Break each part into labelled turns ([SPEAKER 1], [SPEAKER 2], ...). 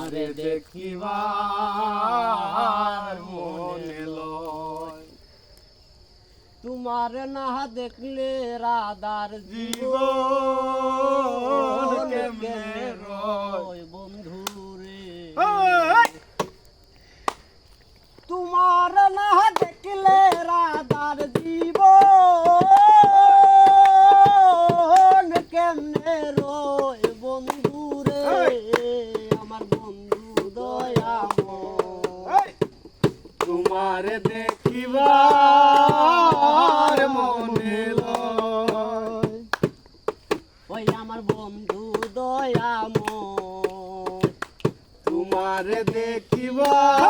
[SPEAKER 1] আরে দেখিবার মনে লয়,
[SPEAKER 2] তোমার না দেখলে রাধার
[SPEAKER 1] জীবন
[SPEAKER 2] জীবন
[SPEAKER 1] কেমনে রয়।
[SPEAKER 2] বন্ধু রে।
[SPEAKER 1] এই!
[SPEAKER 2] তোমার না দেখলে রাধার জীবন কেমনে রয় বন্ধু রে। আমার বন্ধু দয়াময়,
[SPEAKER 1] এই! তোমার দেখিবার মনে লয়,
[SPEAKER 2] ওই আমার বন্ধু দয়াময়।
[SPEAKER 1] তোমার দেখিবার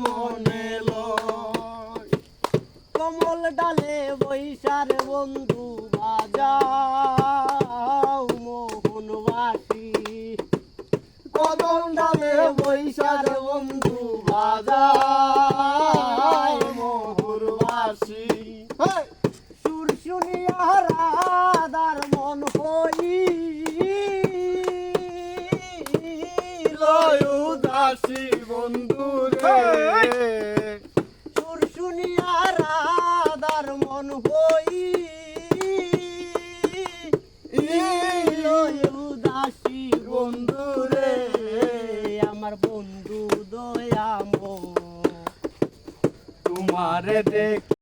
[SPEAKER 1] মনে লয়।
[SPEAKER 2] কমল ডালে বৈশার বন্ধু বাজাও মোহনবাসী,
[SPEAKER 1] কদম ডালে বৈশাখ বন্ধু বাজায় মোহরবাসী।
[SPEAKER 2] সুর শুনিয়া রাধার মন হইল
[SPEAKER 1] উদাসী বন্ধু রে,
[SPEAKER 2] সুর শুনিয়া রাধার মন হইল উদাসী বন্ধু রে। আমার বন্ধু দয়াময়,
[SPEAKER 1] তোমার দেখ